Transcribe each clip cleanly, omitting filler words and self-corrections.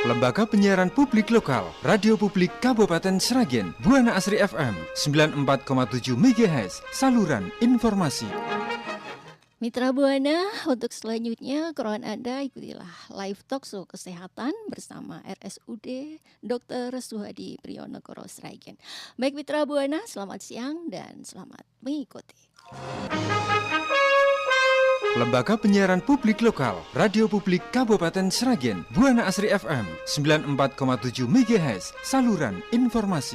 Lembaga Penyiaran Publik Lokal, Radio Publik Kabupaten Sragen, Buana Asri FM 94,7 MHz, saluran informasi. Mitra Buana, untuk selanjutnya kerohan Anda ikutilah live talk show kesehatan bersama RSUD Dr. Suhadi Priyonegoro Sragen. Baik Mitra Buana, selamat siang dan selamat mengikuti. Lembaga Penyiaran Publik Lokal, Radio Publik Kabupaten Sragen, Buana Asri FM 94,7 MHz, saluran informasi.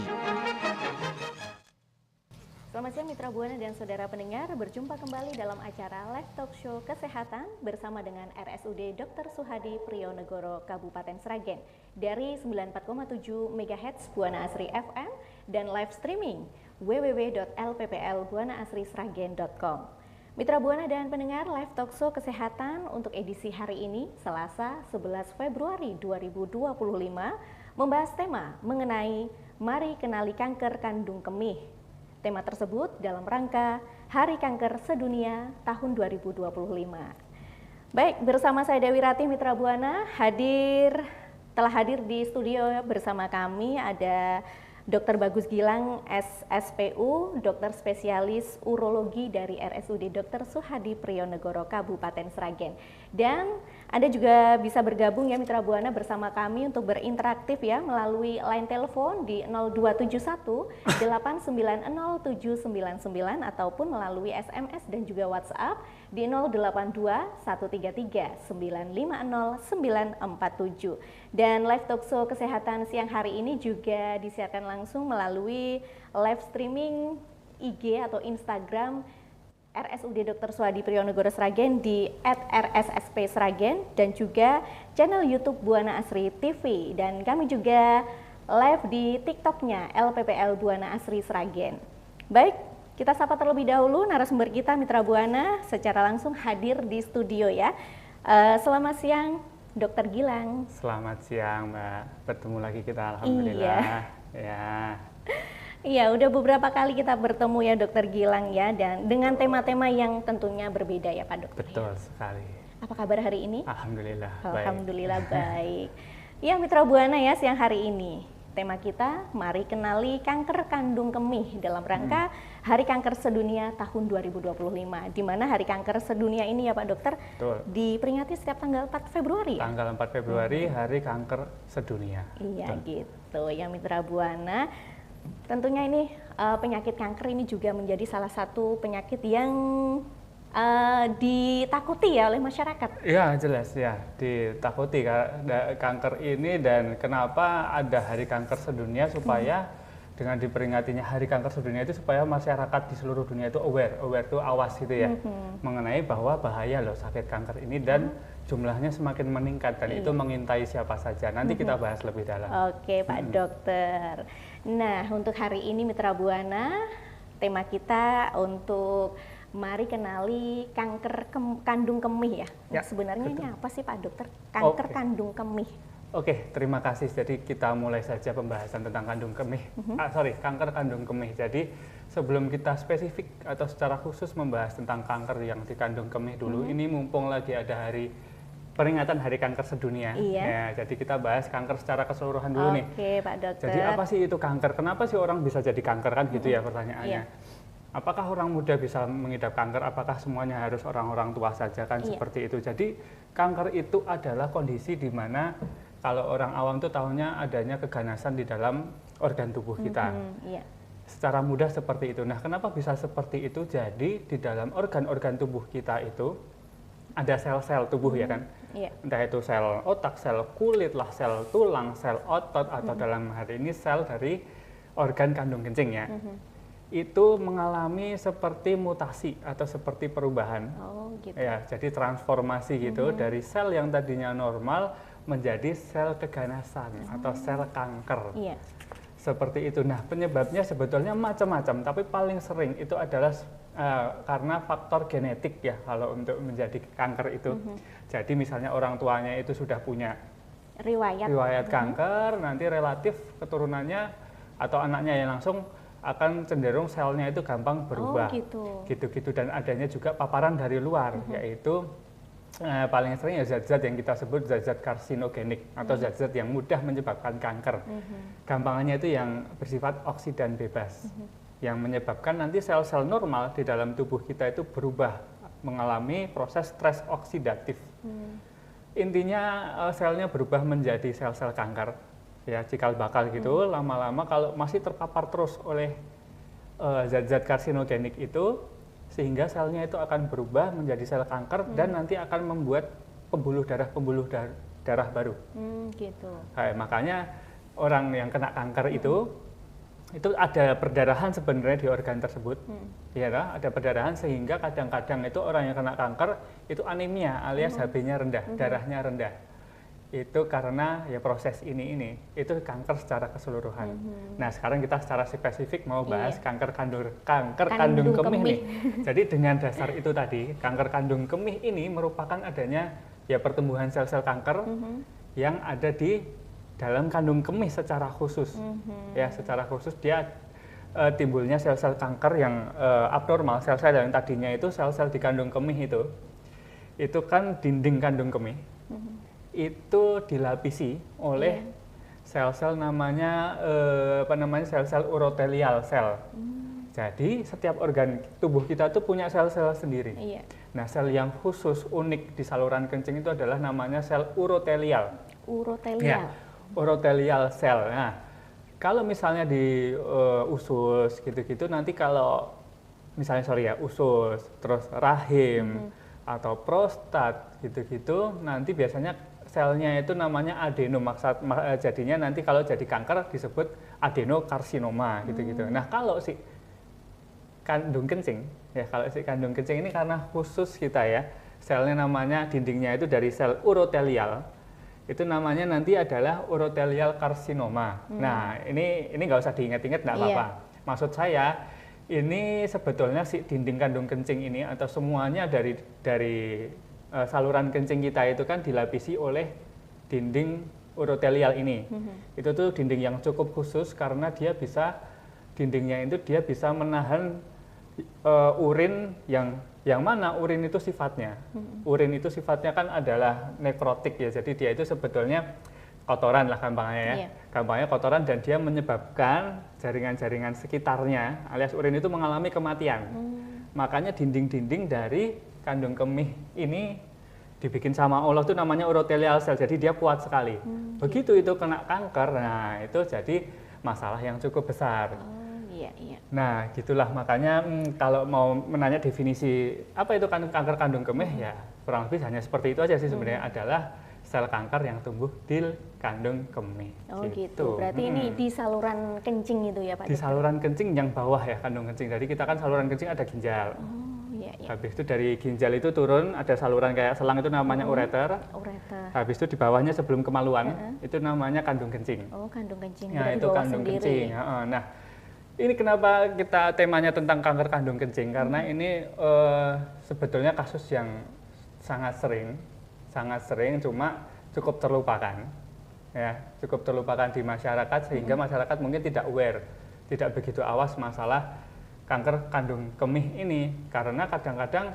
Selamat siang Mitra Buana dan saudara pendengar, berjumpa kembali dalam acara live talk show kesehatan bersama dengan RSUD Dr. Suhadi Priyonegoro Kabupaten Sragen dari 94,7 MHz Buana Asri FM dan live streaming www.lpplbuanaasrisragen.com. Mitra Buana dan pendengar, live talk show kesehatan untuk edisi hari ini, Selasa 11 Februari 2025, membahas tema mengenai Mari Kenali Kanker Kandung Kemih. Tema tersebut dalam rangka Hari Kanker Sedunia tahun 2025. Baik, bersama saya Dewi Ratih, Mitra Buana, telah hadir di studio bersama kami ada Dr. Bagus Gilang, SSPU, dokter spesialis urologi dari RSUD Dr. Suhadi Priyonegoro Kabupaten Sragen. Dan Anda juga bisa bergabung ya Mitra Buana bersama kami untuk berinteraktif ya melalui line telepon di 0271 890 799 ataupun melalui SMS dan juga WhatsApp di 082 133 950 947. Dan live talk show kesehatan siang hari ini juga disiarkan langsung melalui live streaming IG atau Instagram RSUD Dr. Suhadi Priyonegoro Sragen di @rssp Sragen dan juga channel YouTube Buana Asri TV, dan kami juga live di TikToknya LPPL Buana Asri Sragen. Baik, kita sapa terlebih dahulu narasumber kita Mitra Buana secara langsung hadir di studio ya. Selamat siang Dr. Gilang. Selamat siang Mbak, bertemu lagi kita alhamdulillah. Iya, udah beberapa kali kita bertemu ya Dokter Gilang ya, dan dengan tema-tema yang tentunya berbeda ya Pak Dokter. Betul sekali. Apa kabar hari ini? Alhamdulillah. Alhamdulillah baik. Ya Mitra Buana ya, siang hari ini tema kita Mari Kenali Kanker Kandung Kemih dalam rangka Hari Kanker Sedunia tahun 2025. Di mana Hari Kanker Sedunia ini ya Pak Dokter diperingati setiap tanggal 4 Februari ya? Tanggal 4 Februari Hari Kanker Sedunia. Iya gitu ya Mitra Buana. Tentunya ini penyakit kanker ini juga menjadi salah satu penyakit yang ditakuti ya oleh masyarakat. Iya jelas ya, ditakuti kanker ini, dan kenapa ada Hari Kanker Sedunia supaya dengan diperingatinya Hari Kanker Sedunia itu supaya masyarakat di seluruh dunia itu aware itu awas gitu ya, mengenai bahwa bahaya loh sakit kanker ini dan jumlahnya semakin meningkat dan itu mengintai siapa saja. Nanti kita bahas lebih dalam. Oke Pak Dokter. Nah untuk hari ini Mitra Buana, tema kita untuk Mari Kenali Kanker Kandung Kemih ya. Nah, sebenarnya betul. Ini apa sih Pak Dokter? Kanker kandung kemih. Oke, terima kasih. Jadi kita mulai saja pembahasan tentang kandung kemih. Kanker kandung kemih. Jadi sebelum kita spesifik atau secara khusus membahas tentang kanker yang di kandung kemih dulu, ini mumpung lagi ada peringatan Hari Kanker Sedunia. Iya. Ya, jadi kita bahas kanker secara keseluruhan dulu nih. Oke, Pak Dokter. Jadi apa sih itu kanker? Kenapa sih orang bisa jadi kanker kan gitu ya pertanyaannya. Iya. Apakah orang muda bisa mengidap kanker? Apakah semuanya harus orang-orang tua saja kan seperti itu? Jadi kanker itu adalah kondisi di mana kalau orang awam tuh tahunya adanya keganasan di dalam organ tubuh kita. Secara mudah seperti itu. Nah, kenapa bisa seperti itu? Jadi di dalam organ-organ tubuh kita itu ada sel-sel tubuh ya kan? Entah itu sel otak, sel kulit lah, sel tulang, sel otot, atau dalam hari ini sel dari organ kandung kencing ya. Itu mengalami seperti mutasi atau seperti perubahan. Gitu. Ya, jadi transformasi gitu dari sel yang tadinya normal menjadi sel keganasan atau sel kanker. Seperti itu. Nah, penyebabnya sebetulnya macam-macam, tapi paling sering itu adalah karena faktor genetik ya kalau untuk menjadi kanker itu. Jadi misalnya orang tuanya itu sudah punya riwayat kanker, nanti relatif keturunannya atau anaknya yang langsung akan cenderung selnya itu gampang berubah. Gitu-gitu. Dan adanya juga paparan dari luar, yaitu paling sering ya zat-zat yang kita sebut zat-zat karsinogenik atau zat-zat yang mudah menyebabkan kanker. Gampangannya itu yang bersifat oksidan bebas, yang menyebabkan nanti sel-sel normal di dalam tubuh kita itu berubah, mengalami proses stres oksidatif. Intinya selnya berubah menjadi sel-sel kanker, ya cikal bakal gitu. Lama-lama kalau masih terpapar terus oleh zat-zat karsinogenik itu, sehingga selnya itu akan berubah menjadi sel kanker dan nanti akan membuat pembuluh darah baru. Gitu. Makanya orang yang kena kanker itu ada perdarahan sebenarnya di organ tersebut, ya ada perdarahan, sehingga kadang-kadang itu orang yang kena kanker itu anemia alias HB-nya rendah, darahnya rendah. Itu karena ya proses ini itu kanker secara keseluruhan. Nah sekarang kita secara spesifik mau bahas kanker kandung kemih nih. Jadi dengan dasar itu tadi, kanker kandung kemih ini merupakan adanya ya pertumbuhan sel-sel kanker yang ada di dalam kandung kemih secara khusus. Ya secara khusus dia timbulnya sel-sel kanker yang abnormal, sel-sel yang tadinya itu sel-sel di kandung kemih itu kan dinding kandung kemih. Itu dilapisi oleh sel-sel namanya sel-sel urotelial sel. Jadi setiap organ tubuh kita tuh punya sel-sel sendiri. Nah, sel yang khusus unik di saluran kencing itu adalah namanya sel urotelial. Urotelial. Urotelial sel. Nah, kalau misalnya di usus gitu-gitu nanti kalau misalnya usus, terus rahim atau prostat gitu-gitu nanti biasanya selnya itu namanya adenom, jadinya nanti kalau jadi kanker disebut adenokarsinoma gitu-gitu. Nah kalau si kandung kencing, ya kalau si kandung kencing ini karena khusus kita ya, selnya namanya dindingnya itu dari sel urotelial, itu namanya nanti adalah urotelial karsinoma. Nah ini nggak usah diingat-ingat, nggak apa-apa. Maksud saya ini sebetulnya si dinding kandung kencing ini atau semuanya dari saluran kencing kita itu kan dilapisi oleh dinding urotelial ini. Itu tuh dinding yang cukup khusus karena dindingnya itu dia bisa menahan urin yang mana urin itu sifatnya. Urin itu sifatnya kan adalah nekrotik ya. Jadi dia itu sebetulnya kotoran lah gampangnya ya. Gampangnya kotoran dan dia menyebabkan jaringan-jaringan sekitarnya alias urin itu mengalami kematian. Makanya dinding-dinding dari kandung kemih ini dibikin sama Allah tuh namanya urotelial sel, jadi dia kuat sekali. Begitu itu kena kanker, nah itu jadi masalah yang cukup besar. Nah gitulah makanya kalau mau menanya definisi apa itu kanker kandung kemih ya kurang lebih hanya seperti itu aja sih sebenarnya, adalah sel kanker yang tumbuh di kandung kemih. Gitu. Berarti ini di saluran kencing itu ya Pak? Di saluran kencing yang bawah ya kandung kencing. Jadi kita kan saluran kencing ada ginjal. Habis itu dari ginjal itu turun ada saluran kayak selang itu namanya ureter. Habis itu di bawahnya sebelum kemaluan itu namanya kandung kencing. Kandung kencing. Nah itu kandung kencing. Nah ini kenapa kita temanya tentang kanker kandung kencing, karena ini sebetulnya kasus yang sangat sering cuma cukup terlupakan. Ya, cukup terlupakan di masyarakat sehingga masyarakat mungkin tidak aware, tidak begitu awas masalah kanker kandung kemih ini, karena kadang-kadang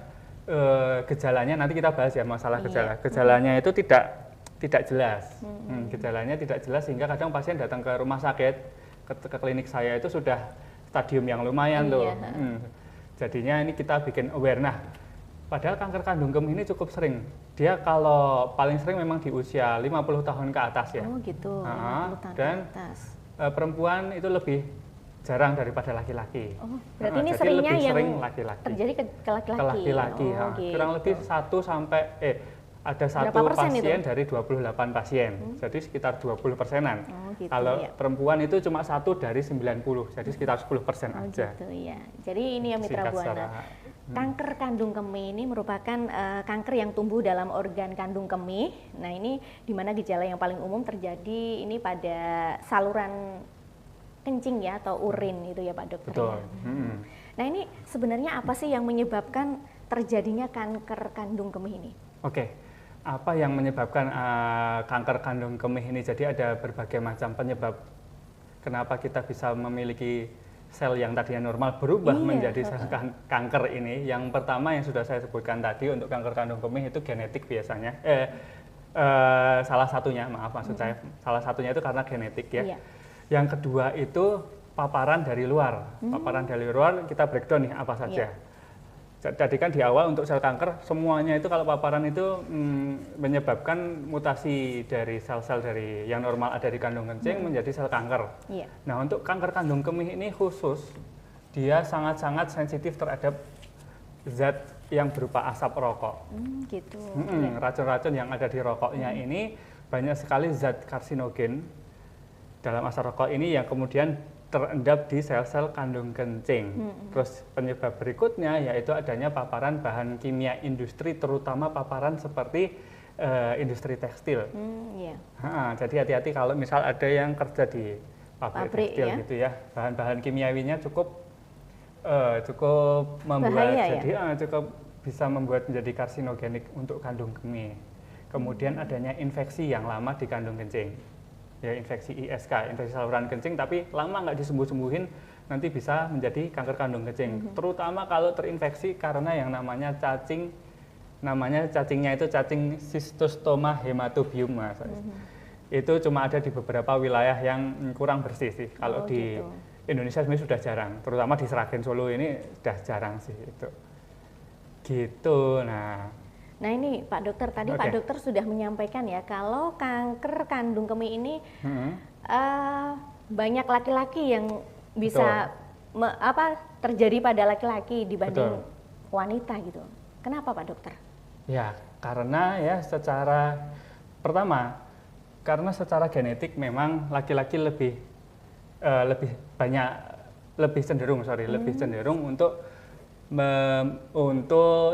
gejalanya nanti kita bahas ya masalah gejalanya itu tidak jelas. Gejalanya tidak jelas sehingga kadang pasien datang ke rumah sakit, ke klinik saya itu sudah stadium yang lumayan tuh. Jadinya ini kita bikin aware. Nah, padahal kanker kandung kemih ini cukup sering. Dia kalau paling sering memang di usia 50 tahun ke atas ya. Gitu. 50 tahun dan ke atas. Perempuan itu lebih jarang daripada laki-laki. Berarti ini seringnya yang sering laki-laki. Terjadi ke laki-laki. Ke laki-laki. Gitu. Kurang lebih 1 sampai ada satu pasien dari 28 pasien. Jadi sekitar 20%-an. Gitu, kalau perempuan itu cuma 1 dari 90, jadi sekitar 10% aja. Gitu ya. Jadi ini ya Mitra Buana. Kanker kandung kemih ini merupakan kanker yang tumbuh dalam organ kandung kemih. Nah ini di mana gejala yang paling umum terjadi ini pada saluran kencing ya atau urin itu ya Pak Dokter. Betul. Ya. Nah ini sebenarnya apa sih yang menyebabkan terjadinya kanker kandung kemih ini? Oke, apa yang menyebabkan kanker kandung kemih ini? Jadi ada berbagai macam penyebab kenapa kita bisa memiliki sel yang tadinya normal berubah Iya, menjadi sel kanker ini. Yang pertama yang sudah saya sebutkan tadi untuk kanker kandung kemih itu genetik biasanya. Salah satunya, maaf maksud saya, salah satunya itu karena genetik ya. Iya. Yang kedua itu paparan dari luar. Paparan dari luar kita breakdown nih apa saja. Jadi kan di awal untuk sel kanker semuanya itu kalau paparan itu menyebabkan mutasi dari sel-sel dari yang normal ada di kandung kencing menjadi sel kanker. Iya. Nah untuk kanker kandung kemih ini khusus dia sangat-sangat sensitif terhadap zat yang berupa asap rokok. Gitu. Racun-racun yang ada di rokoknya ini banyak sekali zat karsinogen dalam asap rokok ini yang kemudian terendap di sel-sel kandung kencing. Terus penyebab berikutnya yaitu adanya paparan bahan kimia industri, terutama paparan seperti industri tekstil. Iya. Jadi hati-hati kalau misal ada yang kerja di pabrik tekstil ya. gitu ya, bahan-bahan kimiawinya cukup membuat bahaya, jadi cukup bisa membuat menjadi karsinogenik untuk kandung kemih. Kemudian adanya infeksi yang lama di kandung kencing. Ya infeksi ISK, infeksi saluran kencing, tapi lama nggak disembuh-sembuhin nanti bisa menjadi kanker kandung kencing. Terutama kalau terinfeksi karena yang namanya cacing, cacingnya itu cacing Schistosoma hematobium, Mas. Itu cuma ada di beberapa wilayah yang kurang bersih sih. Kalau di gitu. Indonesia sebenarnya sudah jarang, terutama di Sragen Solo ini sudah jarang sih itu. Gitu. Nah ini Pak Dokter, tadi Pak Dokter sudah menyampaikan ya kalau kanker kandung kemih ini banyak laki-laki yang bisa terjadi pada laki-laki dibanding wanita gitu. Kenapa Pak Dokter? Ya karena ya karena secara genetik memang laki-laki lebih cenderung untuk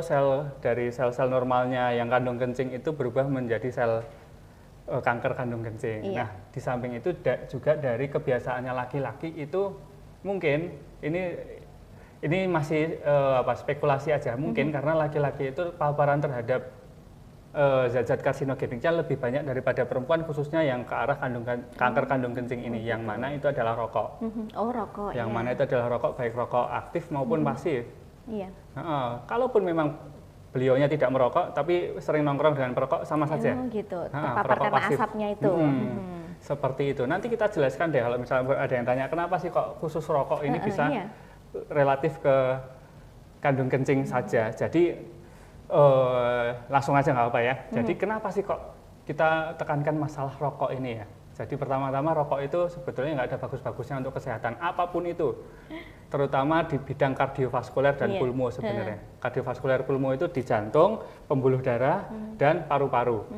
sel-sel normalnya yang kandung kencing itu berubah menjadi sel kanker kandung kencing. Iya. Nah, di samping itu juga dari kebiasaannya laki-laki itu mungkin ini masih spekulasi aja mungkin karena laki-laki itu paparan terhadap zat-zat karsinogeniknya lebih banyak daripada perempuan, khususnya yang ke arah kanker kandung kencing ini, yang mana itu adalah rokok. Oh rokok. Yang mana itu adalah rokok, baik rokok aktif maupun pasif. Iya. Kalaupun memang beliaunya tidak merokok, tapi sering nongkrong dengan perokok sama saja. Gitu. Terpapar karena asapnya itu. Seperti itu. Nanti kita jelaskan deh kalau misalnya ada yang tanya kenapa sih kok khusus rokok ini bisa relatif ke kandung kencing saja. Jadi langsung aja nggak apa ya. Jadi kenapa sih kok kita tekankan masalah rokok ini ya? Jadi pertama-tama rokok itu sebetulnya nggak ada bagus-bagusnya untuk kesehatan apapun itu, terutama di bidang kardiovaskuler dan pulmo sebenarnya. Kardiovaskuler pulmo itu di jantung, pembuluh darah, dan paru-paru.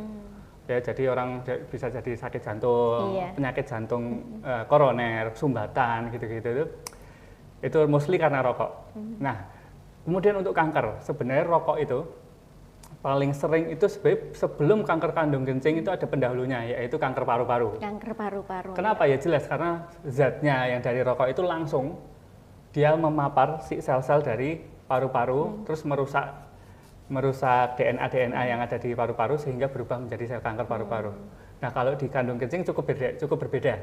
Ya, jadi orang bisa jadi sakit jantung, penyakit jantung koroner, sumbatan gitu-gitu itu mostly karena rokok. Nah, kemudian untuk kanker, sebenarnya rokok itu paling sering itu sebelum kanker kandung kencing itu ada pendahulunya, yaitu kanker paru-paru. Kanker paru-paru. Kenapa ya? Jelas karena zatnya yang dari rokok itu langsung dia memapar si sel-sel dari paru-paru, terus merusak DNA yang ada di paru-paru sehingga berubah menjadi sel kanker paru-paru. Nah kalau di kandung kencing cukup berbeda,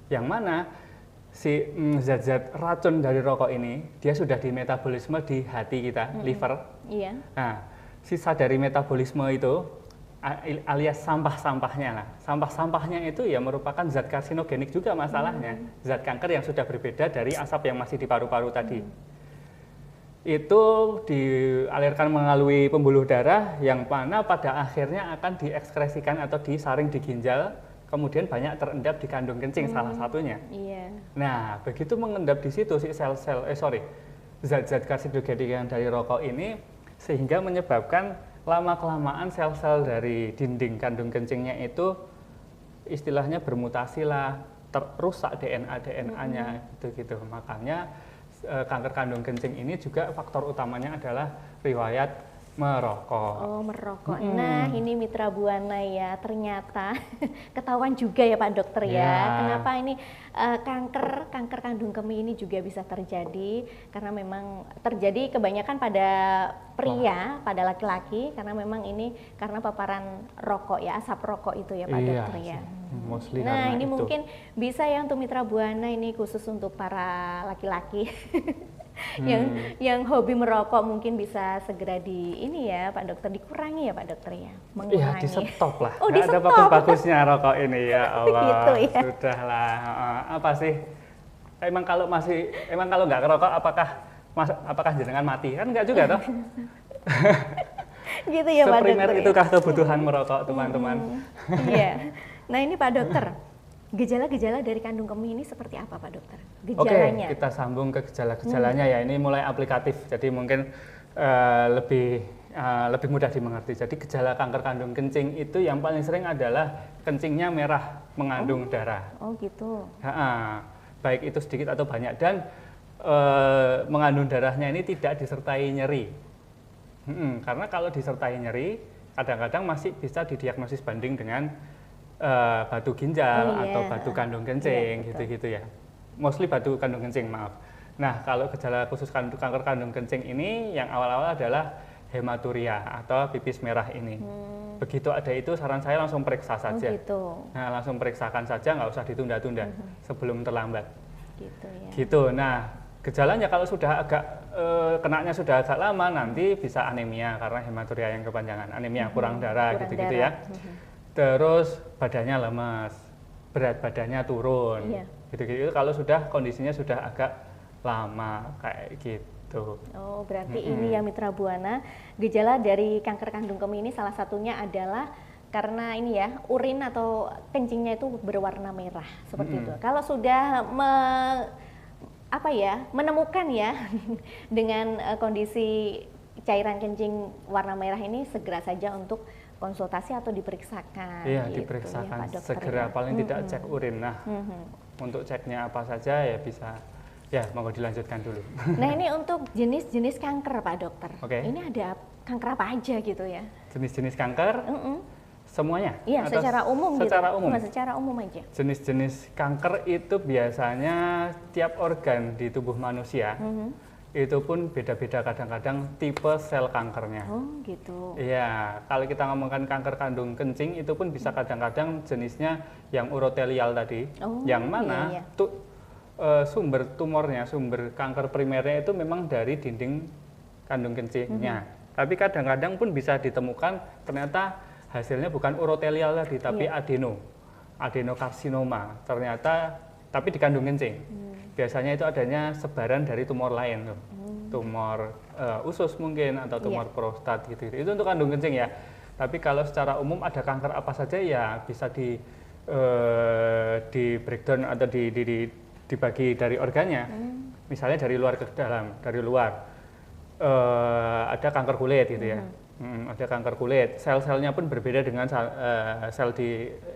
yang mana si zat-zat racun dari rokok ini dia sudah dimetabolisme di hati kita, liver. Iya. Nah, sisa dari metabolisme itu alias sampah-sampahnya lah. Sampah-sampahnya itu ya merupakan zat karsinogenik juga masalahnya. Zat kanker yang sudah berbeda dari asap yang masih di paru-paru tadi. Itu dialirkan melalui pembuluh darah yang mana pada akhirnya akan diekskresikan atau disaring di ginjal, kemudian banyak terendap di kandung kencing salah satunya. Iya. Nah, begitu mengendap di situ si zat-zat karsinogenik yang dari rokok ini sehingga menyebabkan lama-kelamaan sel-sel dari dinding kandung kencingnya itu istilahnya bermutasi lah, rusak DNA-nya gitu. Makanya kanker kandung kencing ini juga faktor utamanya adalah riwayat Merokok. Oh, merokok. Nah, ini Mitra Buana ya, ternyata ketahuan juga ya Pak Dokter ya. Ya. Kenapa ini kanker kandung kemih ini juga bisa terjadi, karena memang terjadi kebanyakan pada pria, pada laki-laki, karena memang ini karena paparan rokok ya, asap rokok itu ya Pak Iya, Dokter ya. mostly Nah, karena ini itu. mungkin bisa ya untuk Mitra Buana, ini khusus untuk para laki-laki. yang hobi merokok mungkin bisa segera ini ya Pak Dokter, dikurangi ya Pak Dokter ya, Iya, mengurangi. di stop lah. Oh, Nggak ada di-stop. bagus-bagusnya rokok ini ya Allah. Gitu ya. Sudahlah. Apa sih? Emang kalau nggak kerokok apakah jenengan mati? Kan enggak juga toh. Gitu ya Pak Seprimer Dokter. itukah kebutuhan merokok, teman-teman? Iya. Nah, ini Pak Dokter, gejala-gejala dari kandung kemih ini seperti apa Pak Dokter? Oke, Gejalanya. kita sambung ke gejala-gejalanya ya. Ini mulai aplikatif, jadi mungkin lebih mudah dimengerti. Jadi gejala kanker kandung kencing itu yang paling sering adalah kencingnya merah mengandung darah. Oh gitu. Baik itu sedikit atau banyak, dan mengandung darahnya ini tidak disertai nyeri. Karena kalau disertai nyeri, kadang-kadang masih bisa didiagnosis banding dengan batu ginjal atau batu kandung kencing, gitu-gitu ya. Mostly batu kandung kencing, maaf. Nah, kalau gejala khusus kanker kandung kencing ini yang awal-awal adalah hematuria atau pipis merah ini. Begitu ada itu, saran saya langsung periksa saja. Gitu. Nah, langsung periksakan saja, nggak usah ditunda-tunda sebelum terlambat. Gitu ya. Gitu. Nah, gejalanya kalau sudah kenanya sudah agak lama, nanti bisa anemia karena hematuria yang kepanjangan. Anemia kurang darah, gitu-gitu ya. Terus badannya lemas, berat badannya turun, gitu-gitu. Kalau sudah kondisinya sudah agak lama kayak gitu. Oh, berarti ini ya Mitra Buana, gejala dari kanker kandung kemih ini salah satunya adalah karena ini ya, urin atau kencingnya itu berwarna merah seperti itu. Kalau sudah menemukan ya dengan kondisi cairan kencing warna merah ini, segera saja untuk konsultasi atau diperiksakan. Iya, gitu, diperiksakan ya, Pak Dokter, segera, ya. paling tidak cek urin. Nah, untuk ceknya apa saja ya bisa, ya monggo dilanjutkan dulu. Nah, ini untuk jenis-jenis kanker Pak Dokter. Oke. Ini ada kanker apa aja gitu ya? Jenis-jenis kanker, semuanya? Iya, Atau secara umum secara gitu. umum? Secara umum aja. Jenis-jenis kanker itu biasanya tiap organ di tubuh manusia itu pun beda-beda, kadang-kadang tipe sel kankernya. Oh gitu. Iya, kalau kita ngomongkan kanker kandung kencing itu pun bisa kadang-kadang jenisnya yang urotelial tadi, yang mana sumber tumornya, sumber kanker primernya itu memang dari dinding kandung kencingnya. Tapi kadang-kadang pun bisa ditemukan ternyata hasilnya bukan urotelial tadi, tapi adenokarsinoma. Ternyata tapi di kandung kencing. Biasanya itu adanya sebaran dari tumor lain tuh. Tumor usus mungkin atau tumor prostat gitu. Itu untuk kandung kencing ya. Tapi kalau secara umum ada kanker apa saja ya bisa di breakdown atau dibagi dari organnya. Misalnya dari luar ke dalam, dari luar. Ada kanker kulit gitu ya. Ada kanker kulit, sel-selnya pun berbeda dengan sel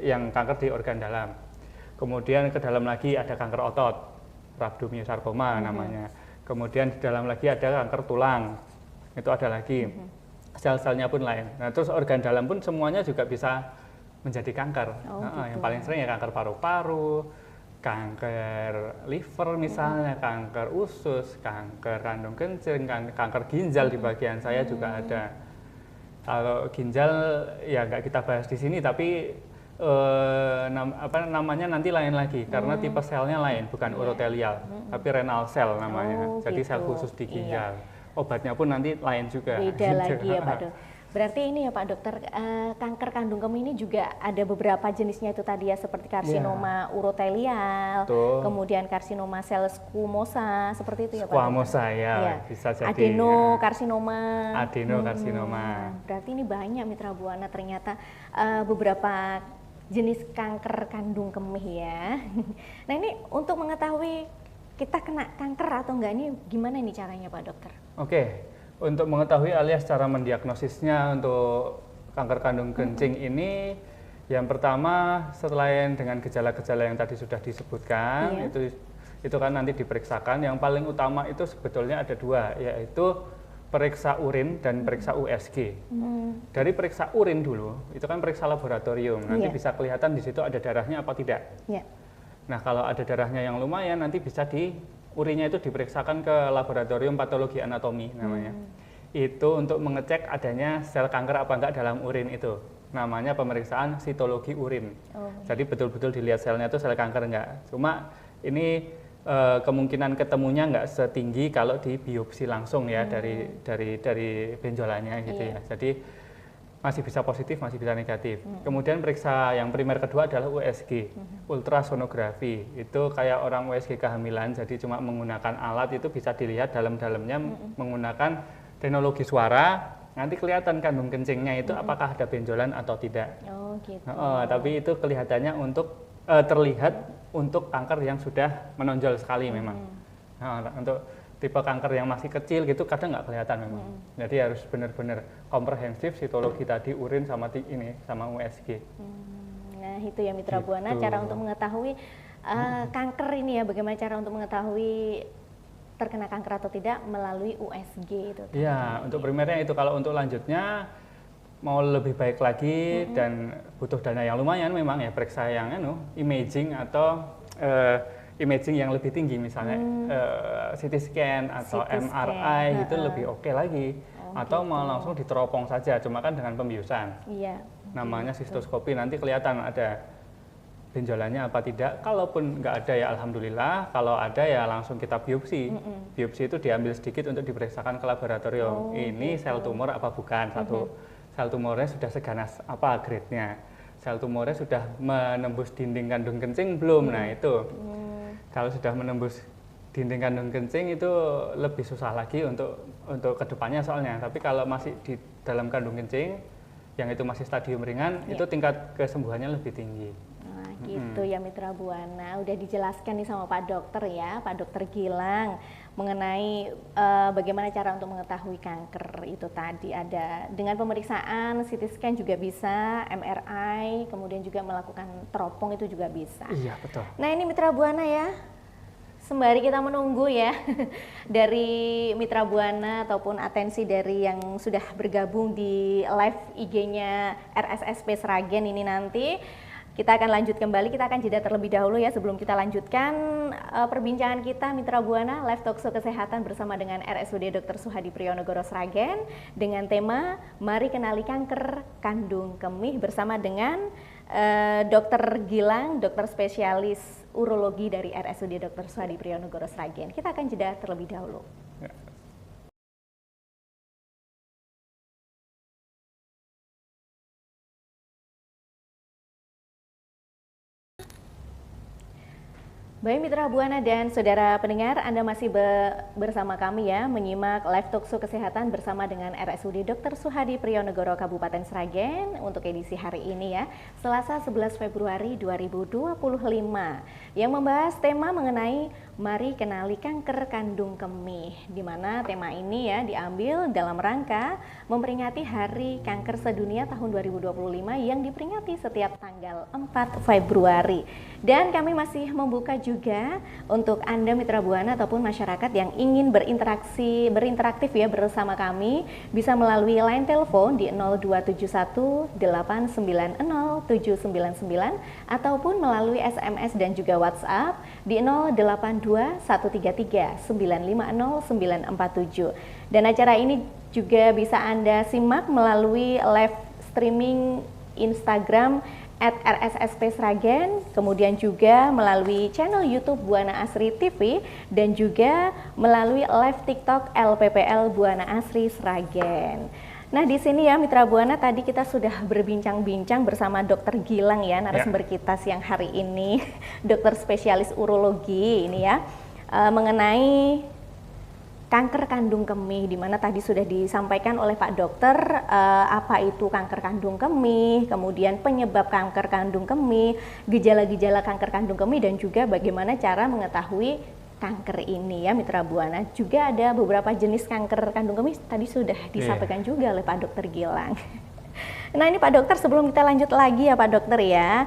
yang kanker di organ dalam. Kemudian ke dalam lagi ada kanker otot, rhabdomyosarcoma namanya. Kemudian di dalam lagi ada kanker tulang, itu ada lagi. Sel-selnya pun lain. Nah, terus organ dalam pun semuanya juga bisa menjadi kanker. Yang paling sering ya kanker paru-paru, kanker liver misalnya, kanker usus, kanker kandung kencing, kanker ginjal di bagian saya juga ada. Kalau ginjal ya nggak kita bahas di sini, tapi namanya nanti lain lagi karena tipe selnya lain, bukan urotelial, tapi renal cell namanya. Jadi sel khusus di ginjal. Obatnya pun nanti lain juga. Beda lagi ya Pak Dok. Berarti ini ya Pak Dokter, kanker kandung kemih ini juga ada beberapa jenisnya itu tadi ya, seperti karsinoma urotelial, kemudian karsinoma sel squamosa, seperti itu ya Pak Dokter. Squamosa ya, bisa jadi. Adenokarsinoma. Adenokarsinoma. Berarti ini banyak Mitra Buana ternyata beberapa jenis kanker kandung kemih ya. Nah, ini untuk mengetahui kita kena kanker atau enggak ini gimana nih caranya Pak Dokter? Oke. Untuk mengetahui alias cara mendiagnosisnya untuk kanker kandung kencing ini, yang pertama selain dengan gejala-gejala yang tadi sudah disebutkan, itu kan nanti diperiksakan. Yang paling utama itu sebetulnya ada dua, yaitu periksa urin dan periksa USG. Dari periksa urin dulu, itu kan periksa laboratorium, nanti bisa kelihatan di situ ada darahnya apa tidak. Nah, kalau ada darahnya yang lumayan, nanti bisa urinnya itu diperiksakan ke laboratorium patologi anatomi namanya. Itu untuk mengecek adanya sel kanker apa enggak dalam urin itu. Namanya pemeriksaan sitologi urin. Jadi betul-betul dilihat selnya itu sel kanker enggak. Cuma ini kemungkinan ketemunya nggak setinggi kalau di biopsi langsung ya dari benjolannya gitu ya. Jadi masih bisa positif, masih bisa negatif. Kemudian periksa yang primer kedua adalah USG, ultrasonografi. Itu kayak orang USG kehamilan, jadi cuma menggunakan alat itu bisa dilihat dalam-dalamnya menggunakan teknologi suara. Nanti kelihatan kandung kencingnya itu apakah ada benjolan atau tidak. Tapi itu kelihatannya untuk terlihat untuk kanker yang sudah menonjol sekali memang. Nah, untuk tipe kanker yang masih kecil gitu kadang nggak kelihatan memang. Jadi harus benar-benar komprehensif sitologi tadi urin sama sama USG. Nah itu ya Mitra Buana, cara untuk mengetahui kanker ini ya, bagaimana cara untuk mengetahui terkena kanker atau tidak melalui USG itu. Iya, untuk primernya itu. Kalau untuk lanjutnya mau lebih baik lagi dan butuh dana yang lumayan memang ya, periksa yang imaging atau imaging yang lebih tinggi, misalnya CT scan atau MRI itu lebih oke lagi. Atau mau langsung diteropong saja, cuma kan dengan pembiusan. Namanya sistoskopi, nanti kelihatan ada benjolannya apa tidak. Kalaupun nggak ada ya alhamdulillah, kalau ada ya langsung kita biopsi. Biopsi itu diambil sedikit untuk diperiksakan ke laboratorium. Ini sel tumor apa bukan, sel tumornya sudah seganas apa grade-nya, sel tumornya sudah menembus dinding kandung kencing belum. Nah itu kalau sudah menembus dinding kandung kencing itu lebih susah lagi untuk kedepannya soalnya. Tapi kalau masih di dalam kandung kencing yang itu masih stadium ringan, itu tingkat kesembuhannya lebih tinggi. Gitu ya Mitra Buana, udah dijelaskan nih sama Pak Dokter ya, Pak Dokter Gilang, mengenai bagaimana cara untuk mengetahui kanker itu tadi. Ada dengan pemeriksaan CT scan juga bisa, MRI, kemudian juga melakukan teropong itu juga bisa. Iya betul. Nah ini Mitra Buana ya, sembari kita menunggu ya dari Mitra Buana ataupun atensi dari yang sudah bergabung di live IG-nya RSSP Sragen ini nanti. Kita akan lanjut kembali, kita akan jeda terlebih dahulu ya sebelum kita lanjutkan perbincangan kita Mitra Buana Live Talkshow Kesehatan bersama dengan RSUD Dr. Suhadi Priyono Sragen dengan tema Mari Kenali Kanker Kandung Kemih bersama dengan Dr. Gilang, dokter spesialis urologi dari RSUD Dr. Suhadi Priyono Sragen. Kita akan jeda terlebih dahulu. Baik Mitra Buana dan saudara pendengar, Anda masih bersama kami ya, menyimak live talkshow kesehatan bersama dengan RSUD Dr. Suhadi Priyono Kabupaten Sragen untuk edisi hari ini ya, Selasa 11 Februari 2025, yang membahas tema mengenai Mari Kenali Kanker Kandung Kemih, di mana tema ini ya diambil dalam rangka memperingati Hari Kanker Sedunia tahun 2025 yang diperingati setiap tanggal 4 Februari. Dan kami masih membuka juga untuk Anda Mitra Buana ataupun masyarakat yang ingin berinteraktif ya bersama kami, bisa melalui line telepon di 0271 890 799 ataupun melalui SMS dan juga WhatsApp di 082 133 950 947. Dan acara ini juga bisa Anda simak melalui live streaming Instagram @RSSP Sragen, kemudian juga melalui channel YouTube Buana Asri TV dan juga melalui live TikTok LPPL Buana Asri Sragen. Nah di sini ya Mitra Buana, tadi kita sudah berbincang-bincang bersama Dokter Gilang ya, narasumber kita siang hari ini, dokter spesialis urologi ini ya, mengenai kanker kandung kemih, di mana tadi sudah disampaikan oleh Pak Dokter apa itu kanker kandung kemih, kemudian penyebab kanker kandung kemih, gejala-gejala kanker kandung kemih, dan juga bagaimana cara mengetahui kanker ini ya Mitra Buana. Juga ada beberapa jenis kanker kandung kemih tadi sudah disampaikan juga oleh Pak Dokter Gilang. Nah ini Pak Dokter, sebelum kita lanjut lagi ya Pak Dokter ya,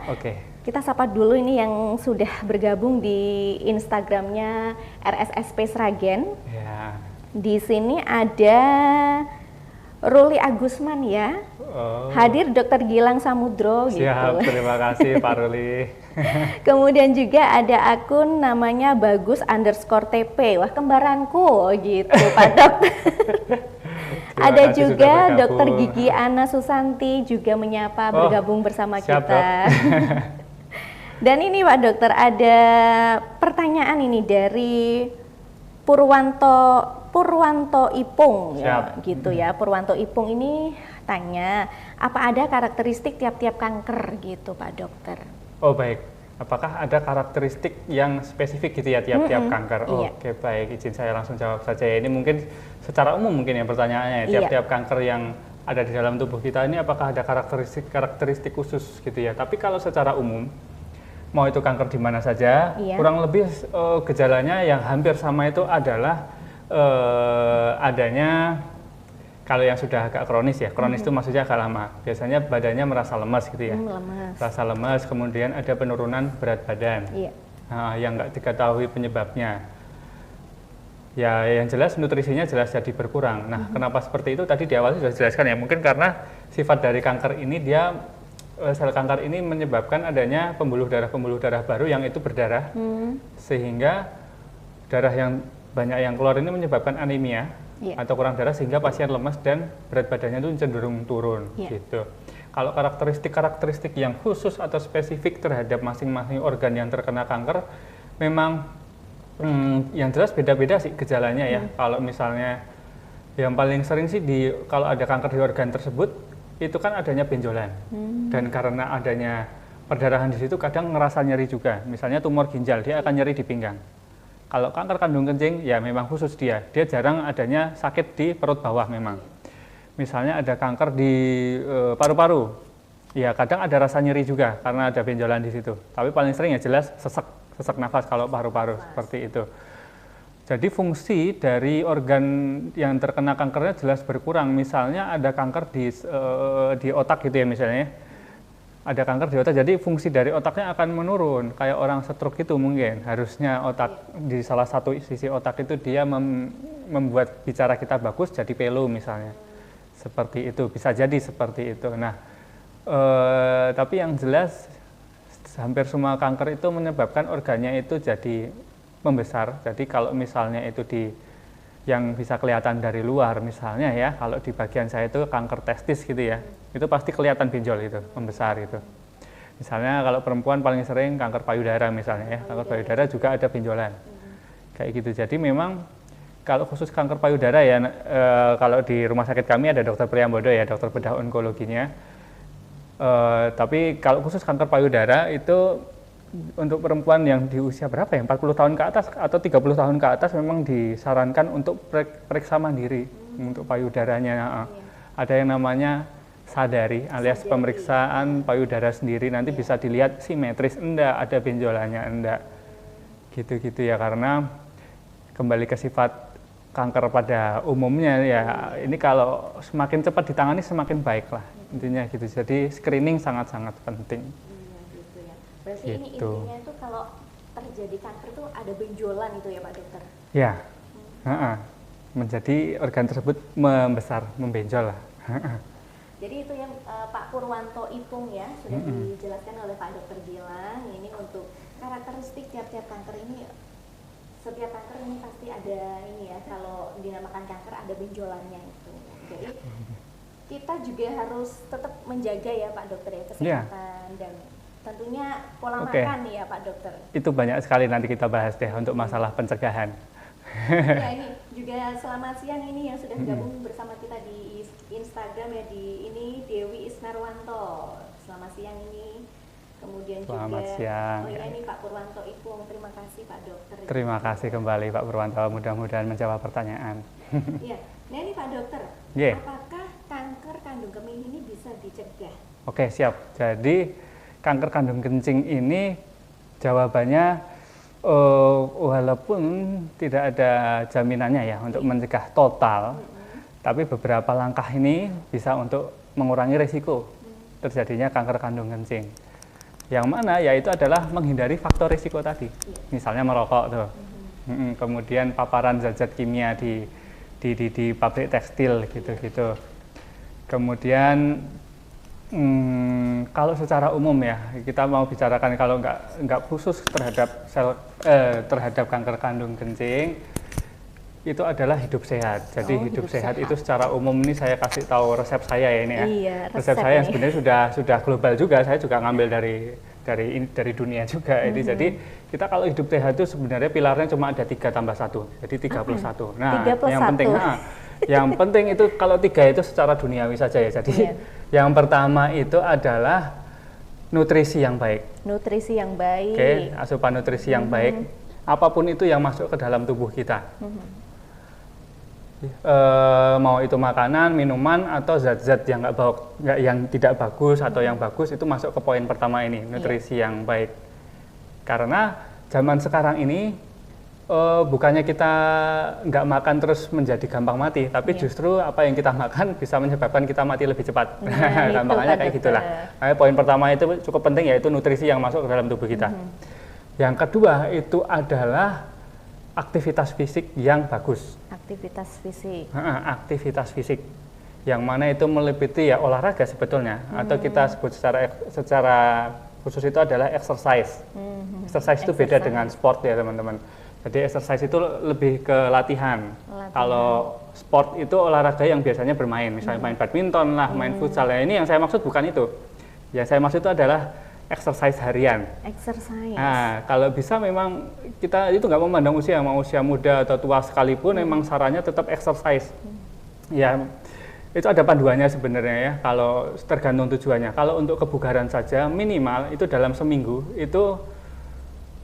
kita sapa dulu ini yang sudah bergabung di Instagramnya RSSP Sragen. Di sini ada Ruli Agusman ya. Hadir Dr. Gilang Samudro gitu. Siap, terima kasih Pak Ruli. Kemudian juga ada akun namanya Bagus_TP. Wah, kembaranku gitu Pak Dokter. Ada juga Dr. Gigi Ana Susanti juga menyapa bergabung bersama siap, kita. Dan ini Pak Dokter ada pertanyaan ini dari Purwanto Ipung ya, gitu ya. Purwanto Ipung ini tanya, apa ada karakteristik tiap-tiap kanker gitu Pak Dokter? Oh baik, apakah ada karakteristik yang spesifik gitu ya tiap-tiap kanker? Iya. Oke baik, izin saya langsung jawab saja ya. Ini mungkin secara umum mungkin ya pertanyaannya, tiap-tiap kanker yang ada di dalam tubuh kita ini apakah ada karakteristik khusus gitu ya? Tapi kalau secara umum, mau itu kanker di mana saja, kurang lebih gejalanya yang hampir sama itu adalah adanya, kalau yang sudah agak kronis ya, kronis itu maksudnya agak lama, biasanya badannya merasa lemas gitu ya, merasa lemas, kemudian ada penurunan berat badan, yang nggak diketahui penyebabnya. Ya yang jelas nutrisinya jelas jadi berkurang. Nah kenapa seperti itu tadi di awal sudah dijelaskan ya, mungkin karena sifat dari kanker ini dia sel kanker ini menyebabkan adanya pembuluh darah baru yang itu berdarah, sehingga darah yang banyak yang keluar ini menyebabkan anemia atau kurang darah, sehingga pasien lemas dan berat badannya itu cenderung turun gitu. Kalau karakteristik yang khusus atau spesifik terhadap masing-masing organ yang terkena kanker, memang yang jelas beda-beda sih gejalanya ya. Kalau misalnya yang paling sering sih kalau ada kanker di organ tersebut, itu kan adanya benjolan, dan karena adanya perdarahan di situ kadang ngerasa nyeri juga. Misalnya tumor ginjal, dia akan nyeri di pinggang. Kalau kanker kandung kencing, ya memang khusus dia jarang adanya sakit di perut bawah memang. Misalnya ada kanker di paru-paru, ya kadang ada rasa nyeri juga karena ada benjolan di situ. Tapi paling sering ya jelas sesak nafas kalau paru-paru seperti itu. Jadi fungsi dari organ yang terkena kankernya jelas berkurang. Misalnya ada kanker di otak gitu ya misalnya. Ada kanker di otak, jadi fungsi dari otaknya akan menurun. Kayak orang stroke itu mungkin. Harusnya otak di salah satu sisi otak itu dia membuat bicara kita bagus jadi pelu misalnya. Seperti itu, bisa jadi seperti itu. Nah, tapi yang jelas hampir semua kanker itu menyebabkan organnya itu jadi membesar. Jadi kalau misalnya itu yang bisa kelihatan dari luar misalnya ya, kalau di bagian saya itu kanker testis gitu ya, itu pasti kelihatan benjol itu, membesar itu. Misalnya kalau perempuan paling sering kanker payudara misalnya ya, kanker payudara juga ada benjolan. Kayak gitu. Jadi memang kalau khusus kanker payudara ya, kalau di rumah sakit kami ada Dokter Priyambodo ya, dokter bedah onkologinya. Tapi kalau khusus kanker payudara itu untuk perempuan yang di usia berapa ya, 40 tahun ke atas atau 30 tahun ke atas memang disarankan untuk periksa mandiri untuk payudaranya. Ada yang namanya sadari alias pemeriksaan payudara sendiri, nanti bisa dilihat simetris enggak, ada benjolannya enggak. Gitu-gitu ya, karena kembali ke sifat kanker pada umumnya ya, ini kalau semakin cepat ditangani semakin baik lah intinya gitu. Jadi screening sangat-sangat penting. Berarti ini intinya itu kalau terjadi kanker itu ada benjolan itu ya Pak Dokter? Ya, menjadi organ tersebut membesar, membenjol lah. Jadi itu yang Pak Purwanto Ipung ya, sudah dijelaskan oleh Pak Dokter Gilang. Ini untuk karakteristik tiap-tiap kanker ini, setiap kanker ini pasti ada ini ya, kalau dinamakan kanker ada benjolannya itu. Jadi kita juga harus tetap menjaga ya Pak Dokter ya, kesehatan dan tentunya pola makan ya Pak Dokter. Itu banyak sekali nanti kita bahas deh untuk masalah pencegahan. Ya ini juga selamat siang ini yang sudah gabung bersama kita di Instagram ya, di ini Dewi Isnarwanto. Selamat siang ini. Kemudian selamat juga siang. Ini Pak Purwanto Ipung. Terima kasih Pak Dokter. Terima kasih kembali Pak Purwanto, mudah-mudahan menjawab pertanyaan. Iya. Nah ini Pak Dokter, apakah kanker kandung kemih ini bisa dicegah? Oke, siap. Jadi kanker kandung kencing ini jawabannya walaupun tidak ada jaminannya ya untuk mencegah total, tapi beberapa langkah ini bisa untuk mengurangi risiko terjadinya kanker kandung kencing. Yang mana yaitu adalah menghindari faktor risiko tadi, misalnya merokok tuh, kemudian paparan zat-zat kimia di di pabrik tekstil gitu-gitu. Kemudian kalau secara umum ya kita mau bicarakan kalau nggak khusus terhadap kanker kandung kencing, itu adalah hidup sehat. Jadi hidup sehat itu secara umum ini saya kasih tahu resep saya ya ini ya. Iya, resep saya yang sebenarnya sudah global juga. Saya juga ngambil dari dunia juga. Jadi kita kalau hidup sehat itu sebenarnya pilarnya cuma ada 3 tambah 1, jadi 31. Nah, 3+1. yang penting itu kalau 3 itu secara duniawi saja ya. Jadi yang pertama itu adalah nutrisi yang baik. Nutrisi yang baik. Oke, asupan nutrisi yang baik. Apapun itu yang masuk ke dalam tubuh kita. Mau itu makanan, minuman, atau zat-zat yang yang tidak bagus atau yang bagus, itu masuk ke poin pertama ini, nutrisi yang baik. Karena zaman sekarang ini bukannya kita nggak makan terus menjadi gampang mati, tapi justru apa yang kita makan bisa menyebabkan kita mati lebih cepat. Gampangannya kayak gitulah. Nah, poin pertama itu cukup penting, yaitu nutrisi yang masuk ke dalam tubuh kita. Yang kedua itu adalah aktivitas fisik yang bagus. Aktivitas fisik. Aktivitas fisik, yang mana itu meliputi ya olahraga sebetulnya, atau kita sebut secara khusus itu adalah exercise. Exercise itu beda dengan sport ya teman-teman. Jadi exercise itu lebih ke latihan. Kalau sport itu olahraga yang biasanya bermain, misalnya main badminton lah, main futsal. Ya, ini yang saya maksud bukan itu. Yang saya maksud itu adalah exercise harian. Exercise. Nah, kalau bisa memang kita itu nggak memandang usia, mau usia muda atau tua sekalipun, memang sarannya tetap exercise. Ya, itu ada panduannya sebenarnya ya. Kalau tergantung tujuannya. Kalau untuk kebugaran saja minimal itu dalam seminggu itu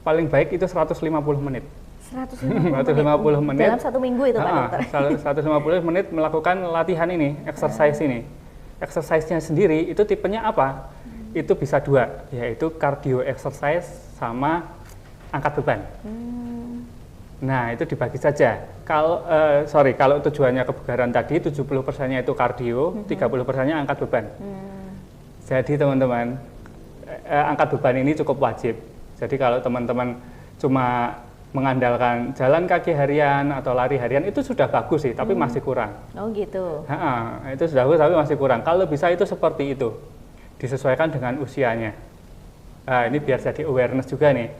paling baik itu 150 menit. 150 menit. Dalam 1 minggu itu Pak Dokter. 150 menit melakukan latihan ini, exercise ini. Exercise-nya sendiri itu tipenya apa? Itu bisa 2, yaitu cardio exercise sama angkat beban. Nah, itu dibagi saja. Kalau tujuannya kebugaran tadi 70%-nya itu kardio, 30%-nya angkat beban. Jadi teman-teman, angkat beban ini cukup wajib. Jadi kalau teman-teman cuma mengandalkan jalan kaki harian atau lari harian itu sudah bagus sih, tapi masih kurang. Oh gitu. Itu sudah bagus tapi masih kurang. Kalau bisa itu seperti itu. Disesuaikan dengan usianya. Nah, ini biar jadi awareness juga nih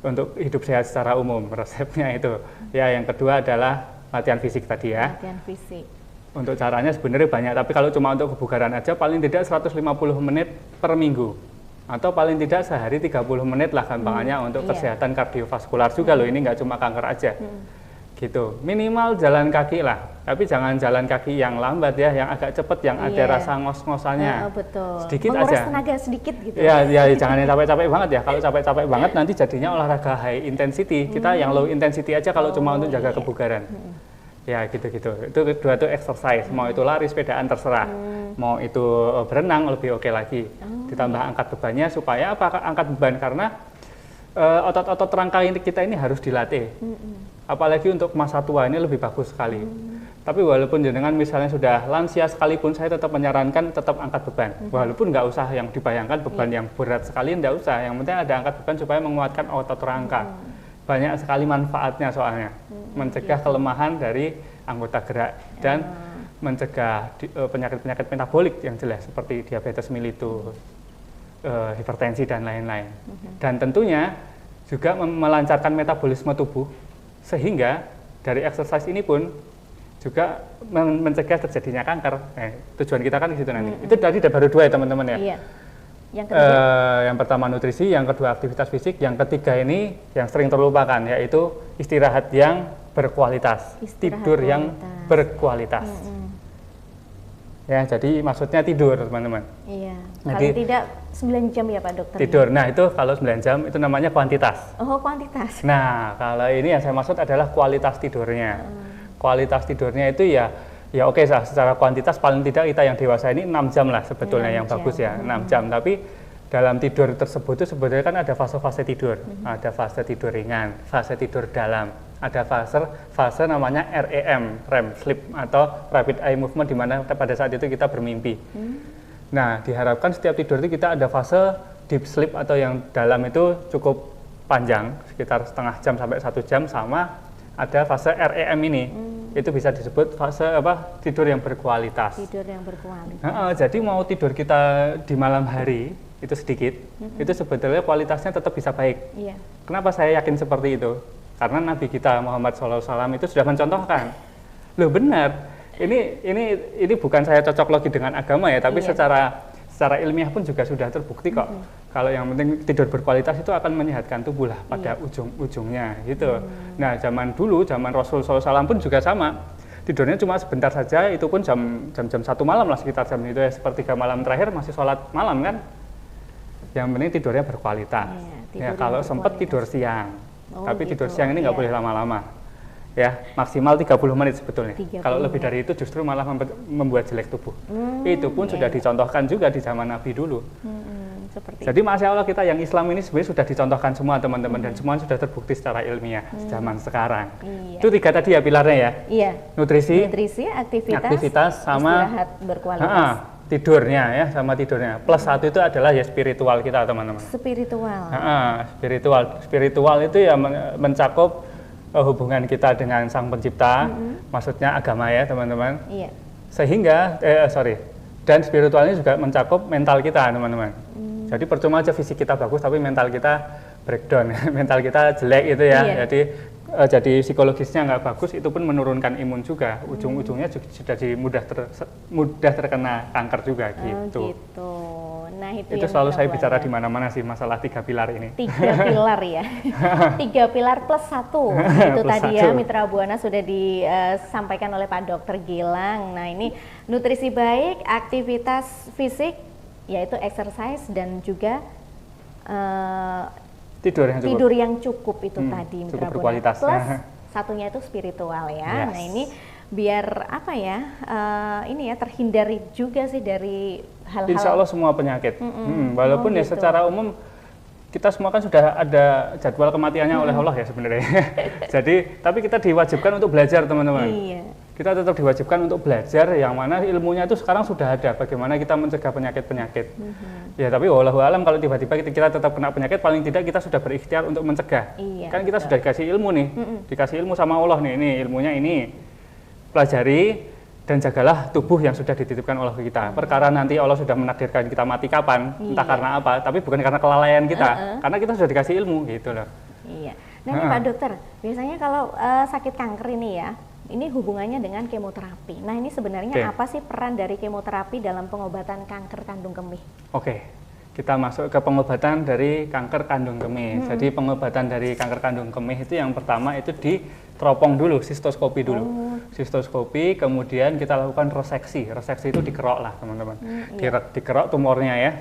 untuk hidup sehat secara umum, resepnya itu. Ya, yang kedua adalah latihan fisik tadi ya. Latihan fisik. Untuk caranya sebenarnya banyak, tapi kalau cuma untuk kebugaran aja paling tidak 150 menit per minggu. Atau paling tidak sehari 30 menit lah gampangannya untuk kesehatan kardiovaskular juga loh, ini nggak cuma kanker aja. Gitu. Minimal jalan kaki lah, tapi jangan jalan kaki yang lambat ya, yang agak cepet, yang ada rasa ngos-ngosannya. Betul. Sedikit menguras aja. tenaga sedikit gitu. Ya, jangan yang capek-capek banget ya. Kalau capek-capek banget nanti jadinya olahraga high intensity. Kita yang low intensity aja kalau cuma untuk jaga kebugaran. Ya gitu-gitu. Itu kedua tuh exercise. Mau itu lari, sepedaan terserah. Mau itu berenang lebih oke lagi. Ditambah angkat bebannya supaya apa? Angkat beban karena otot-otot rangka kita ini harus dilatih. Apalagi untuk masa tua ini lebih bagus sekali. Tapi walaupun jenengan misalnya sudah lansia sekalipun, saya tetap menyarankan tetap angkat beban. Walaupun nggak usah yang dibayangkan beban yang berat sekali, nggak usah. Yang penting ada angkat beban supaya menguatkan otot rangka. Banyak sekali manfaatnya soalnya. Mencegah kelemahan dari anggota gerak dan mencegah penyakit-penyakit metabolik yang jelas seperti diabetes mellitus, hipertensi dan lain-lain. Dan tentunya juga melancarkan metabolisme tubuh, sehingga dari exercise ini pun juga mencegah terjadinya kanker. Tujuan kita kan di situ nanti. Itu tadi baru 2 ya teman-teman ya. Iya. Yang kedua? Yang pertama nutrisi, yang kedua aktivitas fisik, yang ketiga ini yang sering terlupakan yaitu istirahat yang berkualitas, tidur yang berkualitas. Ya, jadi maksudnya tidur teman-teman. Iya. Paling tidak 9 jam ya Pak Dokter. Tidur. Nah, itu kalau 9 jam itu namanya kuantitas. Oh, kuantitas. Nah, kalau ini yang saya maksud adalah kualitas tidurnya. Kualitas tidurnya itu ya oke lah, secara kuantitas paling tidak kita yang dewasa ini 6 jam lah sebetulnya yang bagus ya, 6 jam. Tapi dalam tidur tersebut itu sebenarnya kan ada fase-fase tidur. Ada fase tidur ringan, fase tidur dalam. Ada fase namanya REM sleep atau rapid eye movement, di mana pada saat itu kita bermimpi. Nah, diharapkan setiap tidur itu kita ada fase deep sleep atau yang dalam itu cukup panjang, sekitar setengah jam sampai 1 jam, sama ada fase REM ini. Itu bisa disebut fase tidur yang berkualitas. Tidur yang berkualitas. Jadi mau tidur kita di malam hari itu sedikit, itu sebetulnya kualitasnya tetap bisa baik. Iya. Kenapa saya yakin seperti itu? Karena Nabi kita Muhammad SAW itu sudah mencontohkan. Loh benar, ini bukan saya cocok logi dengan agama ya, tapi secara ilmiah pun juga sudah terbukti kok. Kalau yang penting tidur berkualitas itu akan menyehatkan tubuh lah pada ujung-ujungnya gitu. Nah zaman dulu, zaman Rasul SAW pun juga sama. Tidurnya cuma sebentar saja, itu pun jam 1 malam lah, sekitar jam itu ya, sepertiga malam terakhir masih sholat malam kan. Yang penting tidurnya berkualitas. Ya kalau sempat tidur siang, tapi gitu. tidur siang ini nggak boleh lama-lama. Ya maksimal 30 menit sebetulnya. Kalau lebih dari itu justru malah membuat jelek tubuh. Itu pun sudah dicontohkan juga di zaman Nabi dulu. Jadi Masya Allah kita yang Islam ini sebenarnya sudah dicontohkan semua teman-teman, dan semua sudah terbukti secara ilmiah zaman sekarang. Itu 3 tadi ya pilarnya ya. Iya. Nutrisi, aktivitas sama istirahat berkualitas. Tidurnya ya, sama tidurnya. Plus 1 itu adalah ya spiritual kita teman-teman. Spiritual itu ya mencakup hubungan kita dengan Sang Pencipta, maksudnya agama ya teman-teman. Iya. Sehingga dan spiritualnya juga mencakup mental kita teman-teman. Jadi percuma aja fisik kita bagus tapi mental kita breakdown, mental kita jelek itu ya. Iya. Jadi psikologisnya nggak bagus, itu pun menurunkan imun juga. Ujung-ujungnya sudah mudah terkena kanker juga gitu. Nah itu selalu saya bicara di mana-mana sih masalah 3 pilar ini. 3 pilar ya. 3 pilar plus 1 itu Plus tadi 1. ya Mitra Buana sudah disampaikan oleh Pak Dokter Gilang. Nah ini nutrisi baik, aktivitas fisik yaitu exercise, dan juga tidur yang cukup itu tadi Mitra Buana. Plus satunya itu spiritual ya. Nah ini biar terhindari juga sih dari hal-hal. Insya Allah semua penyakit. Walaupun ya secara umum kita semua kan sudah ada jadwal kematiannya oleh Allah ya sebenarnya. Jadi tapi kita diwajibkan untuk belajar teman-teman. Iya. Kita tetap diwajibkan untuk belajar, yang mana ilmunya itu sekarang sudah ada. Bagaimana kita mencegah penyakit-penyakit. Ya tapi wallahu alam kalau tiba-tiba kita tetap kena penyakit, paling tidak kita sudah berikhtiar untuk mencegah. Kan kita sudah dikasih ilmu nih, dikasih ilmu sama Allah nih, ini ilmunya ini. Pelajari dan jagalah tubuh yang sudah dititipkan Allah ke kita. Perkara nanti Allah sudah menakdirkan kita mati kapan, entah karena apa, tapi bukan karena kelalaian kita, karena kita sudah dikasih ilmu gitu loh. Iya. Nah ini Pak Dokter, biasanya kalau sakit kanker ini ya, ini hubungannya dengan kemoterapi. Nah ini sebenarnya apa sih peran dari kemoterapi dalam pengobatan kanker kandung kemih? Kita masuk ke pengobatan dari kanker kandung kemih. Jadi pengobatan dari kanker kandung kemih itu yang pertama itu diteropong dulu, sistoskopi dulu. Sistoskopi, kemudian kita lakukan reseksi. Reseksi itu dikerok lah teman-teman. Dikerok tumornya ya.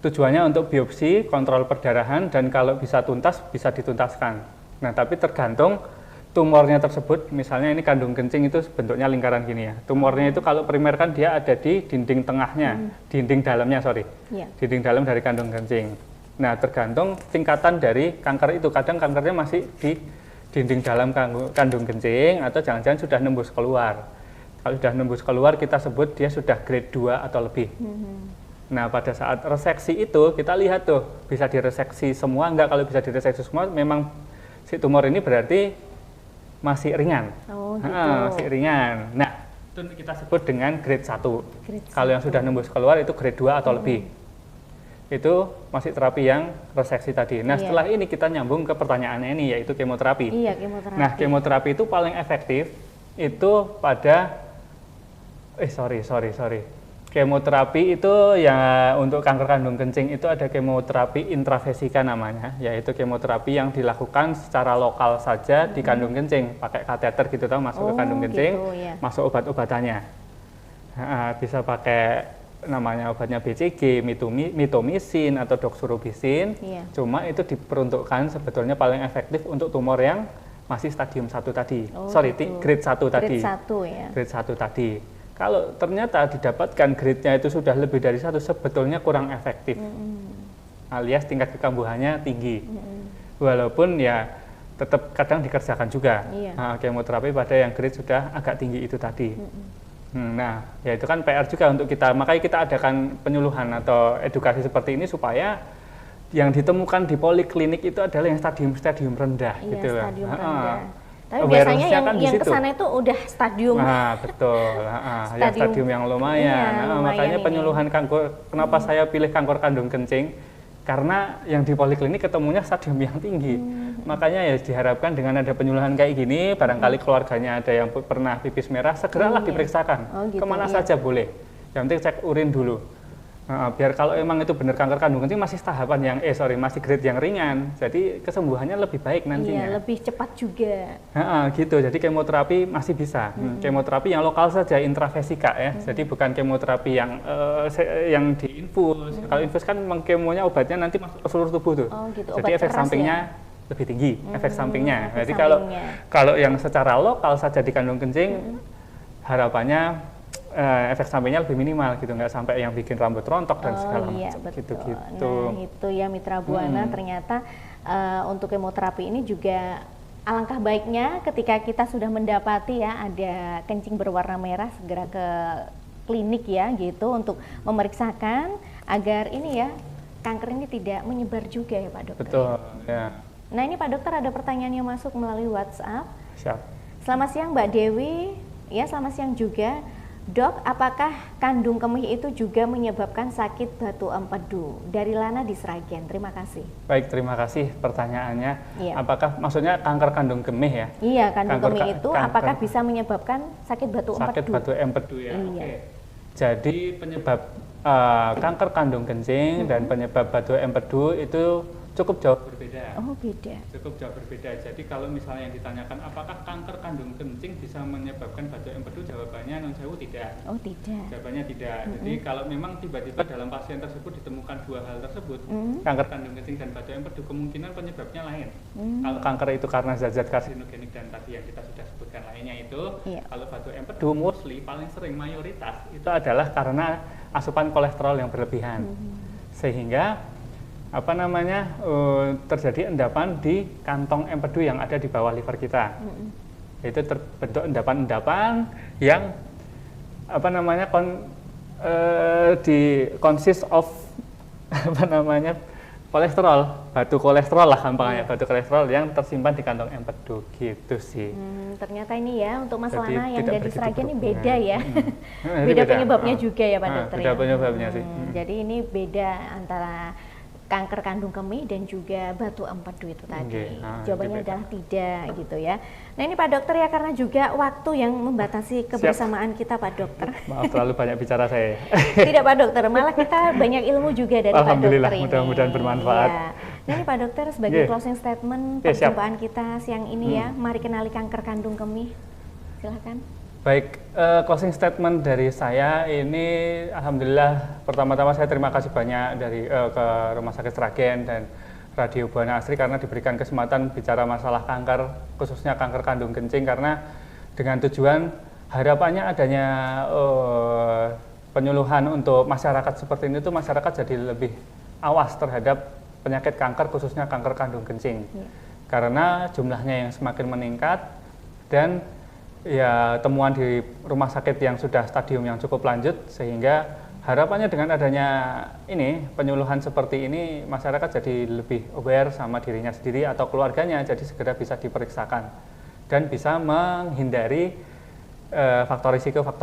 Tujuannya untuk biopsi, kontrol perdarahan, dan kalau bisa tuntas, bisa dituntaskan. Nah tapi tergantung tumornya tersebut, misalnya ini kandung kencing itu bentuknya lingkaran gini ya. Tumornya itu kalau primer kan dia ada di dinding tengahnya, dinding dalamnya dinding dalam dari kandung kencing. Nah tergantung tingkatan dari kanker itu, kadang kankernya masih di dinding dalam kandung kencing atau jangan-jangan sudah nembus keluar. Kalau sudah nembus keluar kita sebut dia sudah grade 2 atau lebih. Nah pada saat reseksi itu kita lihat tuh bisa direseksi semua enggak. Kalau bisa direseksi semua memang si tumor ini berarti masih ringan. Masih ringan. Nah, itu kita sebut dengan grade 1. Kalau yang sudah nembus keluar itu grade 2 atau lebih. Itu masih terapi yang reseksi tadi. Nah, setelah ini kita nyambung ke pertanyaannya ini, yaitu kemoterapi. Kemoterapi. Nah, kemoterapi itu paling efektif itu pada kemoterapi itu ya untuk kanker kandung kencing itu ada kemoterapi intravesika namanya, yaitu kemoterapi yang dilakukan secara lokal saja di kandung kencing, pakai kateter gitu masuk ke kandung kencing, masuk obat-obatannya. Bisa pakai namanya obatnya BCG, mitomisin atau doxorubicin. Cuma itu diperuntukkan sebetulnya paling efektif untuk tumor yang masih stadium 1 tadi. Grade 1 tadi. Grade 1 tadi. Kalau ternyata didapatkan grade-nya itu sudah lebih dari 1, sebetulnya kurang efektif. Alias tingkat kekambuhannya tinggi. Walaupun ya tetap kadang dikerjakan juga. Kemoterapi pada yang grade sudah agak tinggi itu tadi. Nah, ya itu kan PR juga untuk kita. Makanya kita adakan penyuluhan atau edukasi seperti ini supaya yang ditemukan di poliklinik itu adalah yang stadium rendah gitu loh. Tapi biasanya yang kan yang kesana itu udah stadium. Nah, betul. Yang stadium yang lumayan. Iya, lumayan Makanya ini. penyuluhan kanker, kenapa saya pilih kanker kandung kencing? Karena yang di poliklinik ketemunya stadium yang tinggi. Makanya ya diharapkan dengan ada penyuluhan kayak gini, barangkali keluarganya ada yang pernah pipis merah, segeralah diperiksakan. Gitu, Kemana iya. saja boleh. Yang penting cek urin dulu. Biar kalau emang itu benar kanker kandung kencing masih tahapan yang masih grade yang ringan, jadi kesembuhannya lebih baik nantinya. Iya, lebih cepat juga. Gitu, jadi kemoterapi masih bisa. Kemoterapi yang lokal saja, intravesika ya, jadi bukan kemoterapi yang diinfus. Kalau infus kan memang kemonya obatnya nanti masuk ke seluruh tubuh tuh. Oh gitu, Jadi obat efek keras sampingnya ya? lebih tinggi, efek sampingnya. efek Jadi sampingnya. kalau yang secara lokal saja di kandung kencing, harapannya efek sampingnya lebih minimal gitu, nggak sampai yang bikin rambut rontok dan segala Iya, macam betul. gitu-gitu. Nah itu ya Mitra Buana, ternyata untuk kemoterapi ini juga alangkah baiknya ketika kita sudah mendapati ya ada kencing berwarna merah, segera ke klinik ya gitu untuk memeriksakan agar ini ya kanker ini tidak menyebar juga ya Pak Dokter. Betul, ya. Nah ini Pak Dokter ada pertanyaan yang masuk melalui WhatsApp. Siap. Selamat siang Mbak Dewi, ya selamat siang juga. Dok, apakah kandung kemih itu juga menyebabkan sakit batu empedu? Dari Lana di Sragen, terima kasih. Baik, terima kasih pertanyaannya. Iya. Apakah maksudnya kanker kandung kemih ya? Iya, kandung Kanker kemih itu kanker- apakah bisa menyebabkan sakit batu Sakit empedu? batu empedu ya. Iya. Oke. Jadi penyebab kanker kandung kencing dan penyebab batu empedu itu cukup jauh berbeda. Oh, beda. Cukup jauh berbeda. Jadi kalau misalnya yang ditanyakan apakah kanker kandung kencing bisa menyebabkan batu empedu, jawabannya non sewu tidak. Oh, tidak. Jawabannya tidak. Jadi kalau memang tiba-tiba dalam pasien tersebut ditemukan dua hal tersebut, kanker kandung kencing dan batu empedu, kemungkinan penyebabnya lain. Kalau kanker itu karena zat-zat karsinogenik dan tadi yang kita sudah sebutkan lainnya itu, Iya. kalau batu empedu mostly paling sering mayoritas itu adalah karena asupan kolesterol yang berlebihan. Sehingga terjadi endapan di kantong empedu yang ada di bawah liver kita. Itu terbentuk endapan-endapan yang consist of kolesterol, batu kolesterol lah gampangnya, batu kolesterol yang tersimpan di kantong empedu gitu sih. Ternyata ini ya untuk Mas Jadi Lana yang tidak dari begitu Sragen ini berhubungan. beda ya. Ini Beda penyebabnya juga ya Pak Ah, Dokter beda ya. penyebabnya sih. Jadi ini beda antara kanker kandung kemih dan juga batu empedu itu tadi. Jawabannya itu beda. adalah tidak gitu ya. Nah ini Pak Dokter ya, karena juga waktu yang membatasi kebersamaan kita Pak Dokter. Maaf terlalu banyak bicara saya. Tidak Pak Dokter, malah kita banyak ilmu juga dari Pak Alhamdulillah, Dokter ini. mudah-mudahan bermanfaat. Iya. Nah ini Pak Dokter sebagai Yeah. closing statement Yeah, siap. perjumpaan kita siang ini ya, mari kenali kanker kandung kemih. Silahkan. Baik, closing statement dari saya ini, alhamdulillah pertama-tama saya terima kasih banyak ke Rumah Sakit Sragen dan Radio Buana Asri karena diberikan kesempatan bicara masalah kanker, khususnya kanker kandung kencing, karena dengan tujuan harapannya adanya penyuluhan untuk masyarakat seperti ini tuh masyarakat jadi lebih awas terhadap penyakit kanker, khususnya kanker kandung kencing. Karena jumlahnya yang semakin meningkat dan ya temuan di rumah sakit yang sudah stadium yang cukup lanjut, sehingga harapannya dengan adanya ini penyuluhan seperti ini masyarakat jadi lebih aware sama dirinya sendiri atau keluarganya, jadi segera bisa diperiksakan dan bisa menghindari faktor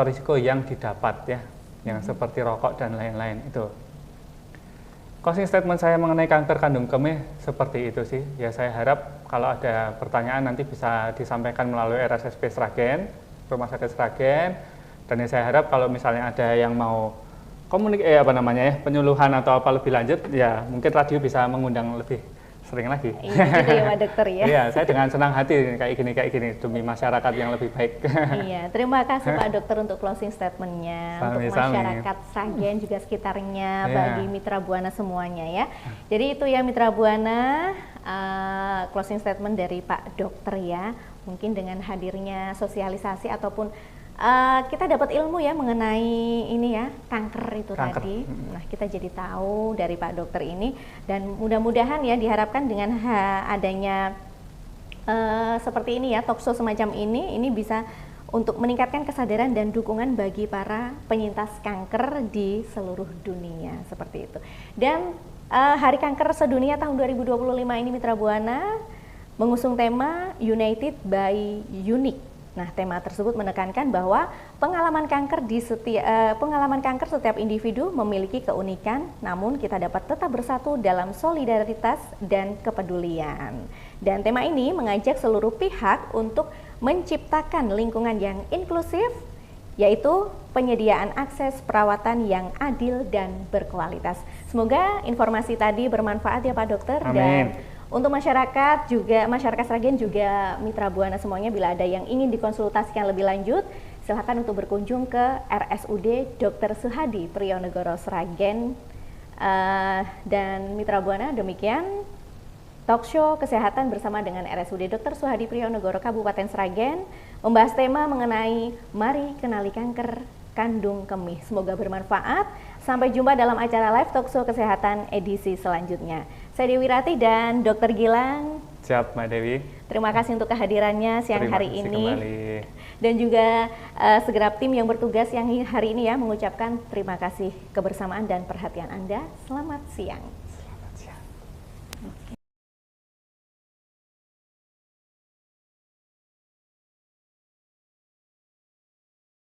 risiko yang didapat ya, yang seperti rokok dan lain-lain itu. Closing statement saya mengenai kanker kandung kemih seperti itu sih. Ya saya harap kalau ada pertanyaan nanti bisa disampaikan melalui RSSP Sragen, Rumah Sakit Sragen. Dan ya saya harap kalau misalnya ada yang mau penyuluhan atau apa lebih lanjut, ya mungkin radio bisa mengundang lebih sering lagi. Iya gitu ya Pak Dokter ya. Iya, saya dengan senang hati kayak gini demi masyarakat yang lebih baik. Iya, terima kasih Pak Dokter untuk closing statementnya untuk masyarakat Sragen juga sekitarnya, bagi Mitra Buana semuanya ya. Jadi itu ya Mitra Buana, closing statement dari Pak Dokter ya. Mungkin dengan hadirnya sosialisasi ataupun kita dapat ilmu ya mengenai ini ya, kanker itu tadi. Nah, kita jadi tahu dari Pak Dokter ini, dan mudah-mudahan ya diharapkan dengan adanya seperti ini ya, talkshow semacam ini bisa untuk meningkatkan kesadaran dan dukungan bagi para penyintas kanker di seluruh dunia seperti itu. Dan Hari Kanker Sedunia tahun 2025 ini Mitra Buana mengusung tema United by Unique. Nah, tema tersebut menekankan bahwa pengalaman kanker setiap individu memiliki keunikan, namun kita dapat tetap bersatu dalam solidaritas dan kepedulian. Dan tema ini mengajak seluruh pihak untuk menciptakan lingkungan yang inklusif, yaitu penyediaan akses perawatan yang adil dan berkualitas. Semoga informasi tadi bermanfaat ya Pak Dokter. Amin. Dan untuk masyarakat Sragen juga Mitra Buana semuanya, bila ada yang ingin dikonsultasikan lebih lanjut, silakan untuk berkunjung ke RSUD Dr. Suhadi Priyonegoro Sragen. Dan Mitra Buana, demikian talk show kesehatan bersama dengan RSUD Dr. Suhadi Priyonegoro Kabupaten Sragen, membahas tema mengenai mari kenali kanker kandung kemih. Semoga bermanfaat. Sampai jumpa dalam acara live talk show kesehatan edisi selanjutnya. Saya Dewi Rati dan Dr. Gilang. Siap, Mbak Dewi. Terima kasih untuk kehadirannya siang hari ini. Kembali. Dan juga segenap tim yang bertugas yang hari ini ya, mengucapkan terima kasih kebersamaan dan perhatian Anda. Selamat siang. Selamat siang.